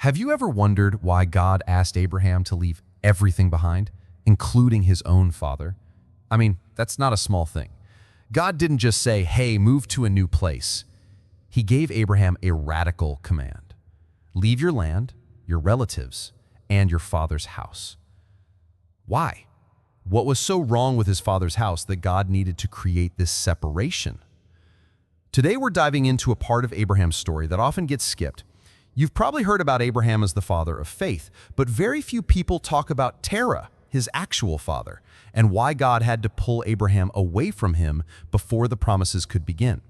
Have you ever wondered why God asked Abraham to leave everything behind, including his own father? I mean, that's not a small thing. God didn't just say, hey, move to a new place. He gave Abraham a radical command. Leave your land, your relatives, and your father's house. Why? What was so wrong with his father's house that God needed to create this separation? Today we're diving into a part of Abraham's story that often gets skipped. You've probably heard about Abraham as the father of faith, but very few people talk about Terah, his actual father, and why God had to pull Abraham away from him before the promises could begin.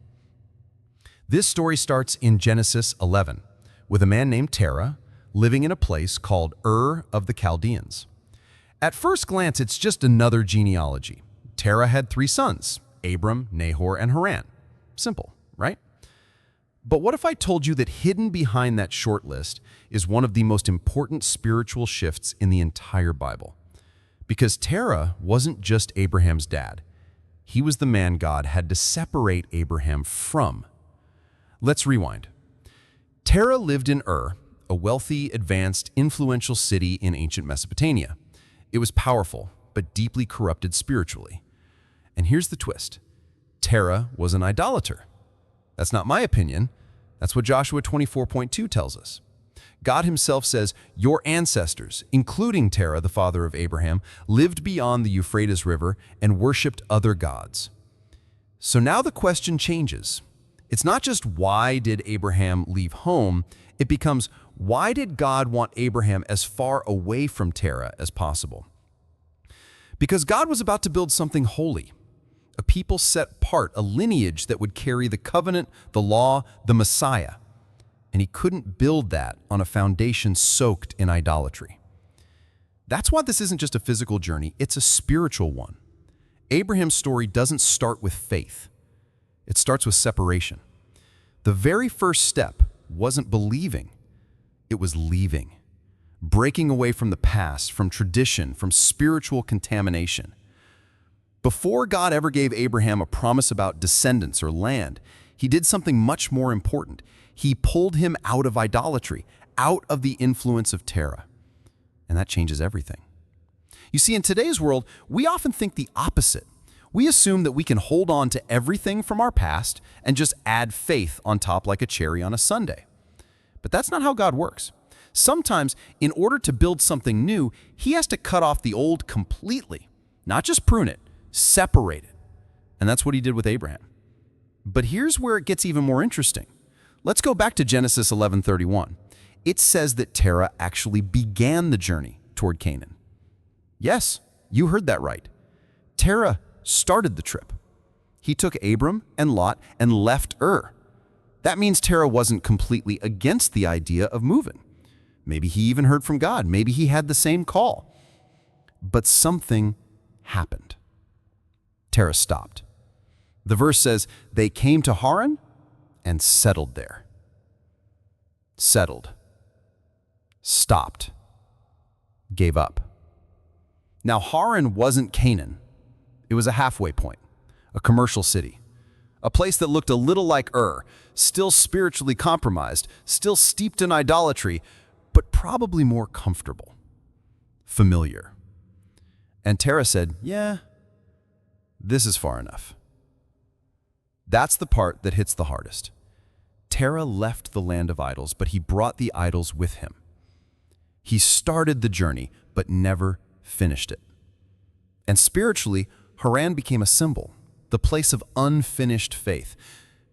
This story starts in Genesis 11, with a man named Terah living in a place called Ur of the Chaldeans. At first glance, it's just another genealogy. Terah had 3 sons, Abram, Nahor, and Haran. Simple, right? But what if I told you that hidden behind that short list is one of the most important spiritual shifts in the entire Bible? Because Terah wasn't just Abraham's dad. He was the man God had to separate Abraham from. Let's rewind. Terah lived in Ur, a wealthy, advanced, influential city in ancient Mesopotamia. It was powerful, but deeply corrupted spiritually. And here's the twist. Terah was an idolater. That's not my opinion. That's what Joshua 24:2 tells us. God himself says, your ancestors, including Terah, the father of Abraham, lived beyond the Euphrates River and worshipped other gods. So now the question changes. It's not just why did Abraham leave home, it becomes why did God want Abraham as far away from Terah as possible? Because God was about to build something holy. A people set apart, a lineage that would carry the covenant, the law, the Messiah. And he couldn't build that on a foundation soaked in idolatry. That's why this isn't just a physical journey, it's a spiritual one. Abraham's story doesn't start with faith. It starts with separation. The very first step wasn't believing, it was leaving. Breaking away from the past, from tradition, from spiritual contamination. Before God ever gave Abraham a promise about descendants or land, he did something much more important. He pulled him out of idolatry, out of the influence of Terah. And that changes everything. You see, in today's world, we often think the opposite. We assume that we can hold on to everything from our past and just add faith on top like a cherry on a sundae. But that's not how God works. Sometimes, in order to build something new, he has to cut off the old completely, not just prune it. Separate it. And that's what he did with Abraham. But here's where it gets even more interesting. Let's go back to Genesis 11:31. It says that Terah actually began the journey toward Canaan. Yes, you heard that right. Terah started the trip. He took Abram and Lot and left Ur. That means Terah wasn't completely against the idea of moving. Maybe he even heard from God. Maybe he had the same call. But something happened. Terah stopped. The verse says, they came to Haran and settled there. Settled. Stopped. Gave up. Now, Haran wasn't Canaan. It was a halfway point, a commercial city, a place that looked a little like Ur, still spiritually compromised, still steeped in idolatry, but probably more comfortable, familiar. And Terah said, yeah, this is far enough. That's the part that hits the hardest. Terah left the land of idols, but he brought the idols with him. He started the journey, but never finished it. And spiritually, Haran became a symbol, the place of unfinished faith.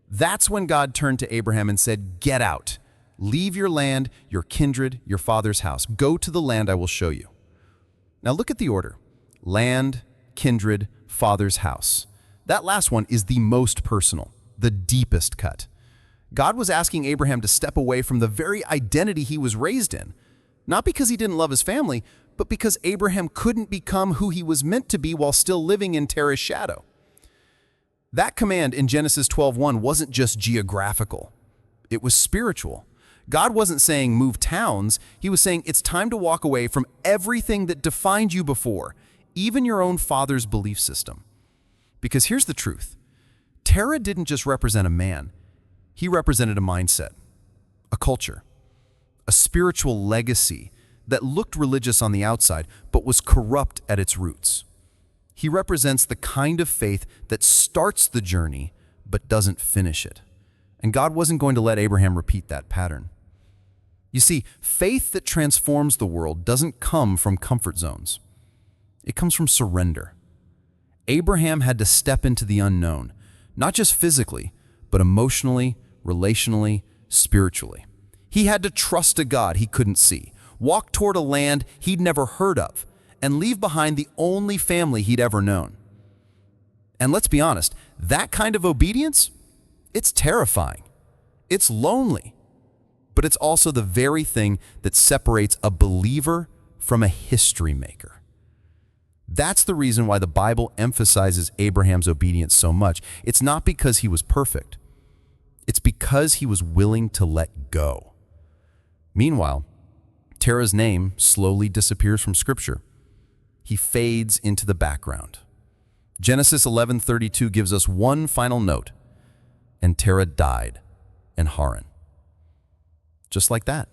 That's when God turned to Abraham and said, get out. Leave your land, your kindred, your father's house. Go to the land I will show you. Now look at the order. Land, kindred, father's house. That last one is the most personal, the deepest cut. God was asking Abraham to step away from the very identity he was raised in, not because he didn't love his family, but because Abraham couldn't become who he was meant to be while still living in Terah's shadow. That command in Genesis 12:1 wasn't just geographical. It was spiritual. God wasn't saying move towns. He was saying it's time to walk away from everything that defined you before, even your own father's belief system. Because here's the truth. Terah didn't just represent a man. He represented a mindset, a culture, a spiritual legacy that looked religious on the outside but was corrupt at its roots. He represents the kind of faith that starts the journey but doesn't finish it. And God wasn't going to let Abraham repeat that pattern. You see, faith that transforms the world doesn't come from comfort zones. It comes from surrender. Abraham had to step into the unknown, not just physically, but emotionally, relationally, spiritually. He had to trust a God he couldn't see, walk toward a land he'd never heard of, and leave behind the only family he'd ever known. And let's be honest, that kind of obedience, it's terrifying. It's lonely. But it's also the very thing that separates a believer from a history maker. That's the reason why the Bible emphasizes Abraham's obedience so much. It's not because he was perfect. It's because he was willing to let go. Meanwhile, Terah's name slowly disappears from Scripture. He fades into the background. Genesis 11:32 gives us one final note. And Terah died in Haran. Just like that.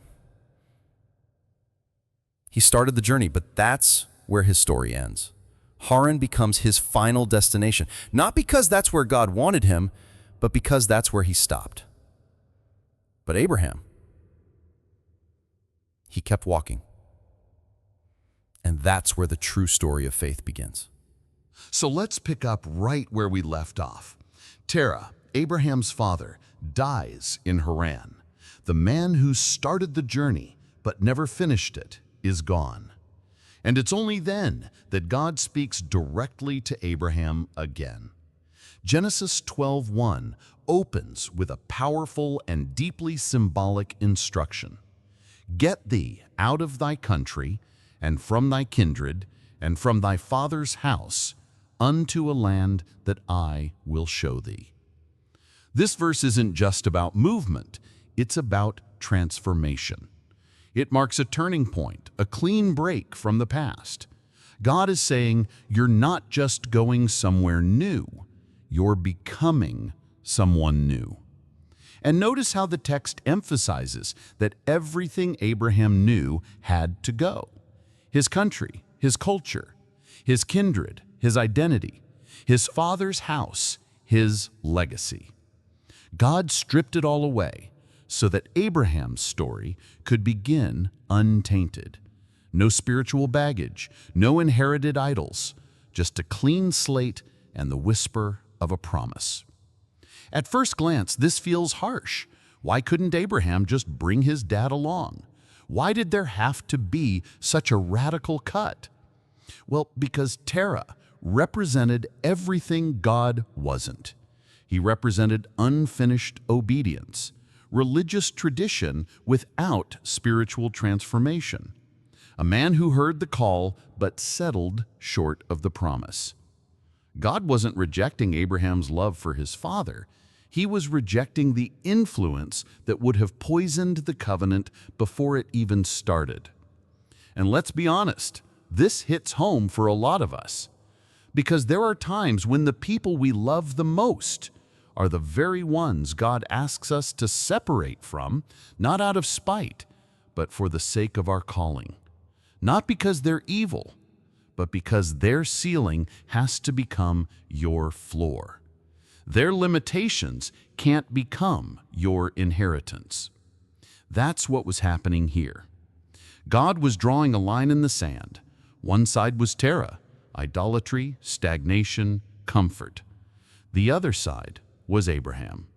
He started the journey, but that's where his story ends. Haran becomes his final destination, not because that's where God wanted him, but because that's where he stopped. But Abraham, he kept walking. And that's where the true story of faith begins. So let's pick up right where we left off. Terah, Abraham's father, dies in Haran. The man who started the journey but never finished it is gone. And it's only then that God speaks directly to Abraham again. Genesis 12:1 opens with a powerful and deeply symbolic instruction. Get thee out of thy country, and from thy kindred, and from thy father's house, unto a land that I will show thee. This verse isn't just about movement, it's about transformation. It marks a turning point, a clean break from the past. God is saying, you're not just going somewhere new, you're becoming someone new. And notice how the text emphasizes that everything Abraham knew had to go. His country, his culture, his kindred, his identity, his father's house, his legacy. God stripped it all away so that Abraham's story could begin untainted. No spiritual baggage, no inherited idols, just a clean slate and the whisper of a promise. At first glance, this feels harsh. Why couldn't Abraham just bring his dad along? Why did there have to be such a radical cut? Well, because Terah represented everything God wasn't. He represented unfinished obedience, religious tradition without spiritual transformation, a man who heard the call but settled short of the promise. God wasn't rejecting Abraham's love for his father. He was rejecting the influence that would have poisoned the covenant before it even started. And let's be honest, this hits home for a lot of us, because there are times when the people we love the most are the very ones God asks us to separate from, not out of spite, but for the sake of our calling. Not because they're evil, but because their ceiling has to become your floor. Their limitations can't become your inheritance. That's what was happening here. God was drawing a line in the sand. One side was Terah, idolatry, stagnation, comfort. The other side was Abraham,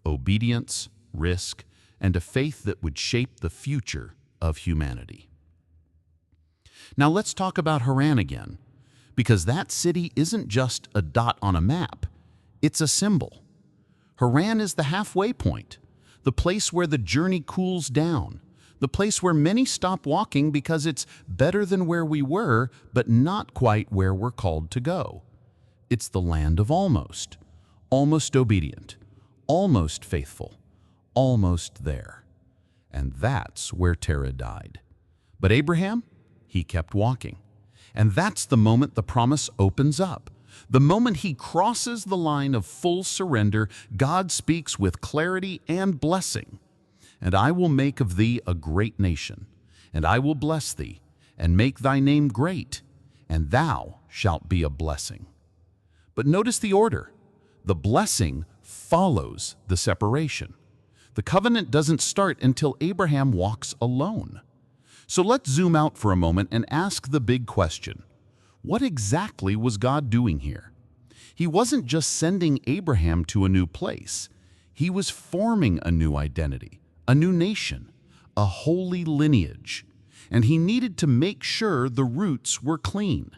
obedience, risk, and a faith that would shape the future of humanity. Now let's talk about Haran again, because that city isn't just a dot on a map, it's a symbol. Haran is the halfway point, the place where the journey cools down, the place where many stop walking because it's better than where we were, but not quite where we're called to go. It's the land of almost obedient, almost faithful, almost there. And that's where Terah died. But Abraham, he kept walking. And that's the moment the promise opens up. The moment he crosses the line of full surrender, God speaks with clarity and blessing. And I will make of thee a great nation, and I will bless thee, and make thy name great, and thou shalt be a blessing. But notice the order. The blessing follows the separation. The covenant doesn't start until Abraham walks alone. So let's zoom out for a moment and ask the big question. What exactly was God doing here? He wasn't just sending Abraham to a new place. He was forming a new identity, a new nation, a holy lineage. And he needed to make sure the roots were clean,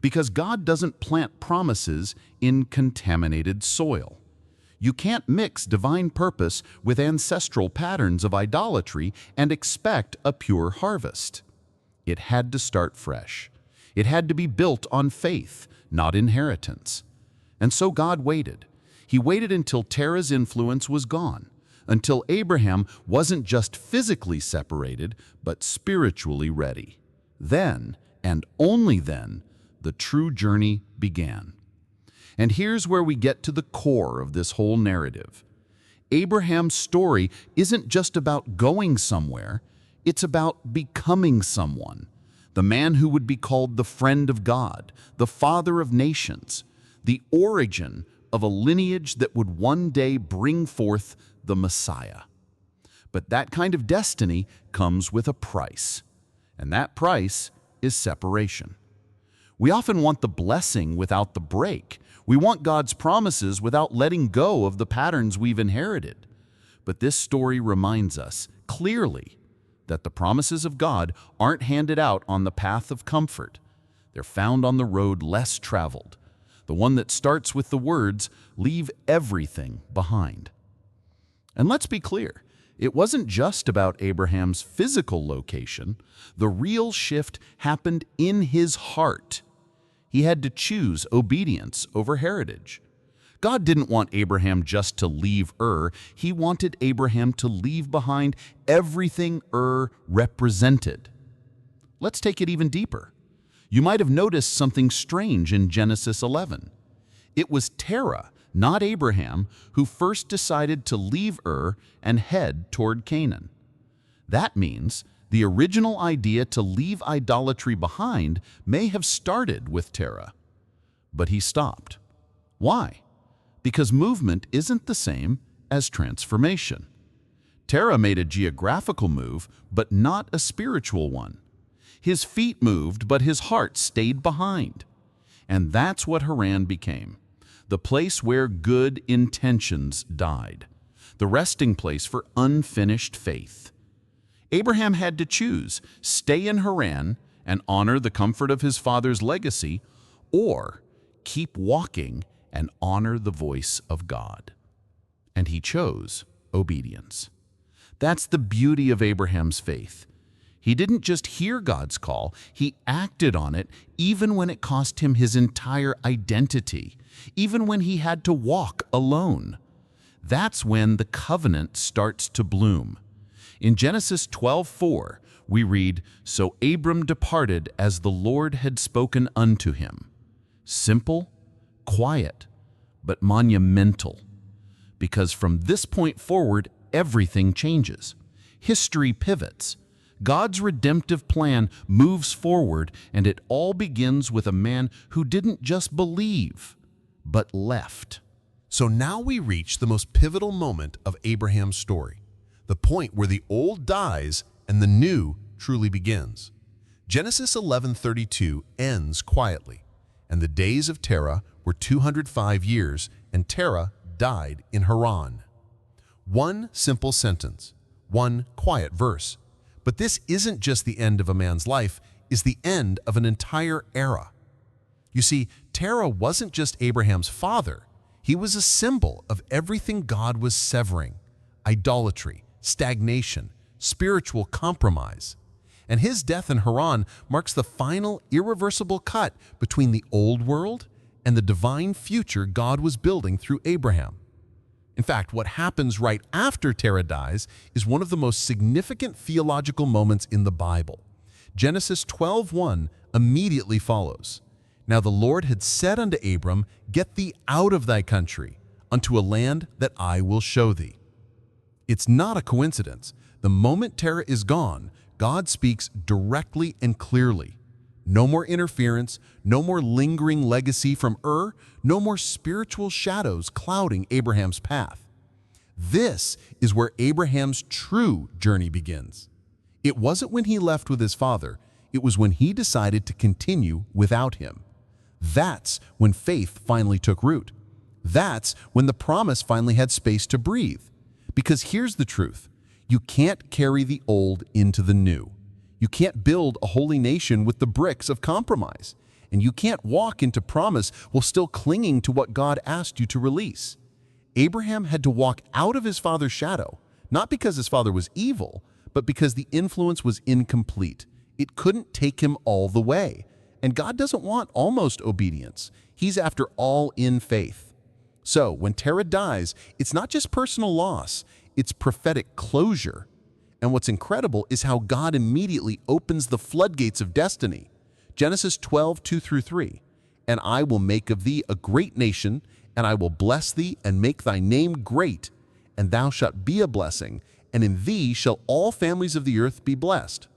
because God doesn't plant promises in contaminated soil. You can't mix divine purpose with ancestral patterns of idolatry and expect a pure harvest. It had to start fresh. It had to be built on faith, not inheritance. And so God waited. He waited until Terah's influence was gone, until Abraham wasn't just physically separated, but spiritually ready. Then, and only then, the true journey began. And here's where we get to the core of this whole narrative. Abraham's story isn't just about going somewhere, it's about becoming someone. The man who would be called the friend of God, the father of nations, the origin of a lineage that would one day bring forth the Messiah. But that kind of destiny comes with a price, and that price is separation. We often want the blessing without the break. We want God's promises without letting go of the patterns we've inherited. But this story reminds us clearly that the promises of God aren't handed out on the path of comfort. They're found on the road less traveled, the one that starts with the words, "Leave everything behind." And let's be clear, it wasn't just about Abraham's physical location. The real shift happened in his heart. He had to choose obedience over heritage. God didn't want Abraham just to leave Ur. He wanted Abraham to leave behind everything Ur represented. Let's take it even deeper. You might have noticed something strange in Genesis 11. It was Terah, not Abraham, who first decided to leave Ur and head toward Canaan. That means the original idea to leave idolatry behind may have started with Terah, but he stopped. Why? Because movement isn't the same as transformation. Terah made a geographical move, but not a spiritual one. His feet moved, but his heart stayed behind. And that's what Haran became, the place where good intentions died, the resting place for unfinished faith. Abraham had to choose, stay in Haran and honor the comfort of his father's legacy, or keep walking and honor the voice of God. And he chose obedience. That's the beauty of Abraham's faith. He didn't just hear God's call, he acted on it even when it cost him his entire identity, even when he had to walk alone. That's when the covenant starts to bloom. In Genesis 12:4, we read, "So Abram departed as the Lord had spoken unto him." Simple, quiet, but monumental. Because from this point forward, everything changes. History pivots. God's redemptive plan moves forward, and it all begins with a man who didn't just believe, but left. So now we reach the most pivotal moment of Abraham's story, the point where the old dies and the new truly begins. Genesis 11:32 ends quietly, and the days of Terah were 205 years, and Terah died in Haran. One simple sentence, one quiet verse. But this isn't just the end of a man's life, it's the end of an entire era. You see, Terah wasn't just Abraham's father, he was a symbol of everything God was severing: idolatry, stagnation, spiritual compromise. And his death in Haran marks the final irreversible cut between the old world and the divine future God was building through Abraham. In fact, what happens right after Terah dies is one of the most significant theological moments in the Bible. Genesis 12:1 immediately follows. "Now the Lord had said unto Abram, Get thee out of thy country, unto a land that I will show thee." It's not a coincidence. The moment Terah is gone, God speaks directly and clearly. No more interference, no more lingering legacy from no more spiritual shadows clouding Abraham's path. This is where Abraham's true journey begins. It wasn't when he left with his father, it was when he decided to continue without him. That's when faith finally took root. That's when the promise finally had space to breathe. Because here's the truth. You can't carry the old into the new. You can't build a holy nation with the bricks of compromise. And you can't walk into promise while still clinging to what God asked you to release. Abraham had to walk out of his father's shadow, not because his father was evil, but because the influence was incomplete. It couldn't take him all the way. And God doesn't want almost obedience. He's after all in faith. So when Terah dies, it's not just personal loss, it's prophetic closure. And what's incredible is how God immediately opens the floodgates of destiny. Genesis 12:2-3. And I will make of thee a great nation, and I will bless thee and make thy name great, and thou shalt be a blessing, and in thee shall all families of the earth be blessed.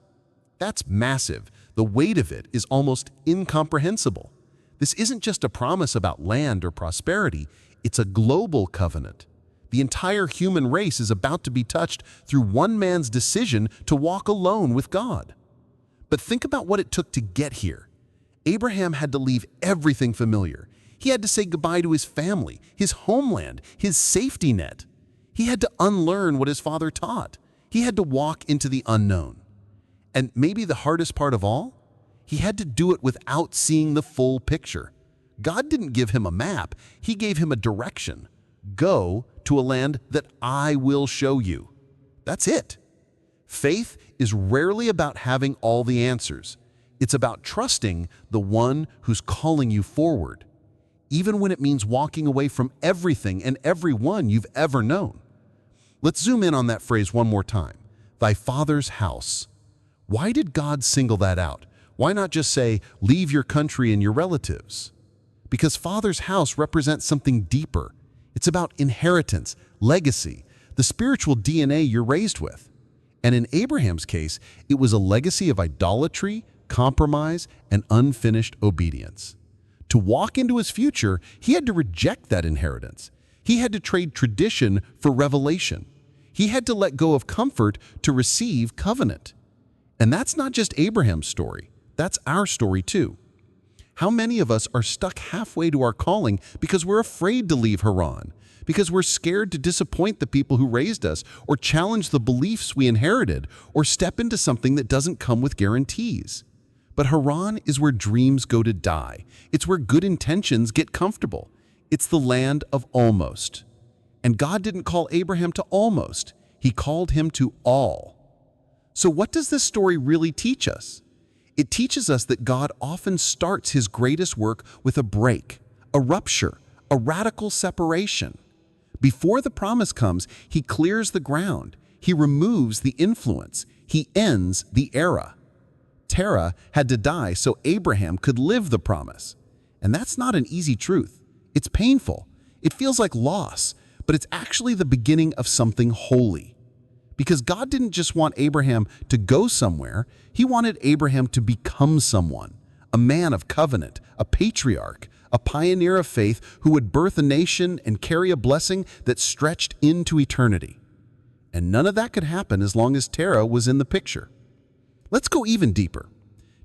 That's massive. The weight of it is almost incomprehensible. This isn't just a promise about land or prosperity, it's a global covenant. The entire human race is about to be touched through one man's decision to walk alone with God. But think about what it took to get here. Abraham had to leave everything familiar. He had to say goodbye to his family, his homeland, his safety net. He had to unlearn what his father taught. He had to walk into the unknown. And maybe the hardest part of all, he had to do it without seeing the full picture. God didn't give him a map, he gave him a direction. Go to a land that I will show you. That's it. Faith is rarely about having all the answers. It's about trusting the one who's calling you forward, even when it means walking away from everything and everyone you've ever known. Let's zoom in on that phrase one more time. Thy father's house. Why did God single that out? Why not just say, leave your country and your relatives? Because father's house represents something deeper. It's about inheritance, legacy, the spiritual DNA you're raised with. And in Abraham's case, it was a legacy of idolatry, compromise, and unfinished obedience. To walk into his future, he had to reject that inheritance. He had to trade tradition for revelation. He had to let go of comfort to receive covenant. And that's not just Abraham's story. That's our story too. How many of us are stuck halfway to our calling because we're afraid to leave Haran, because we're scared to disappoint the people who raised us, or challenge the beliefs we inherited, or step into something that doesn't come with guarantees? But Haran is where dreams go to die. It's where good intentions get comfortable. It's the land of almost. And God didn't call Abraham to almost. He called him to all. So what does this story really teach us? It teaches us that God often starts his greatest work with a break, a rupture, a radical separation. Before the promise comes, he clears the ground. He removes the influence. He ends the era. Terah had to die so Abraham could live the promise. And that's not an easy truth. It's painful. It feels like loss, but it's actually the beginning of something holy. Because God didn't just want Abraham to go somewhere, he wanted Abraham to become someone, a man of covenant, a patriarch, a pioneer of faith who would birth a nation and carry a blessing that stretched into eternity. And none of that could happen as long as Terah was in the picture. Let's go even deeper.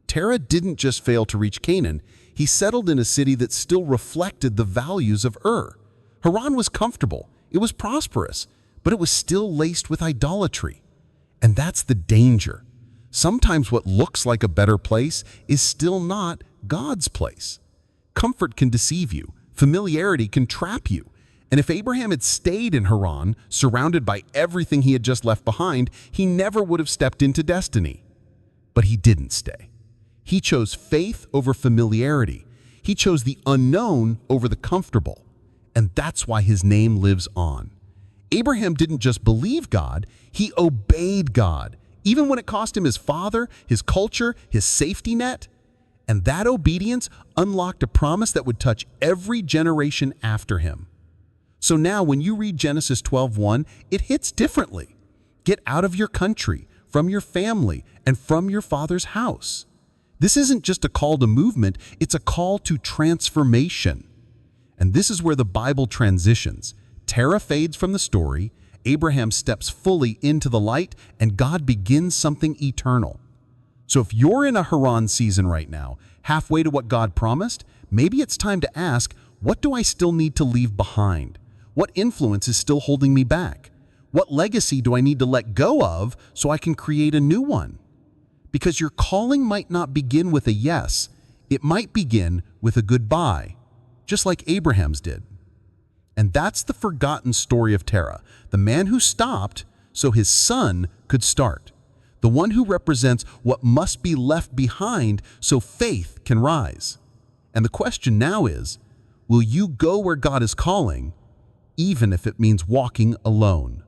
Terah didn't just fail to reach Canaan, he settled in a city that still reflected the values of Haran was comfortable, it was prosperous, but it was still laced with idolatry. And that's the danger. Sometimes what looks like a better place is still not God's place. Comfort can deceive you. Familiarity can trap you. And if Abraham had stayed in Haran, surrounded by everything he had just left behind, he never would have stepped into destiny. But he didn't stay. He chose faith over familiarity. He chose the unknown over the comfortable. And that's why his name lives on. Abraham didn't just believe God, he obeyed God, even when it cost him his father, his culture, his safety net. And that obedience unlocked a promise that would touch every generation after him. So now when you read Genesis 12:1, it hits differently. Get out of your country, from your family, and from your father's house. This isn't just a call to movement, it's a call to transformation. And this is where the Bible transitions. Terah fades from the story, Abraham steps fully into the light, and God begins something eternal. So if you're in a Haran season right now, halfway to what God promised, maybe it's time to ask, what do I still need to leave behind? What influence is still holding me back? What legacy do I need to let go of so I can create a new one? Because your calling might not begin with a yes, it might begin with a goodbye, just like Abraham's did. And that's the forgotten story of Terah, the man who stopped so his son could start, the one who represents what must be left behind so faith can rise. And the question now is, will you go where God is calling, even if it means walking alone?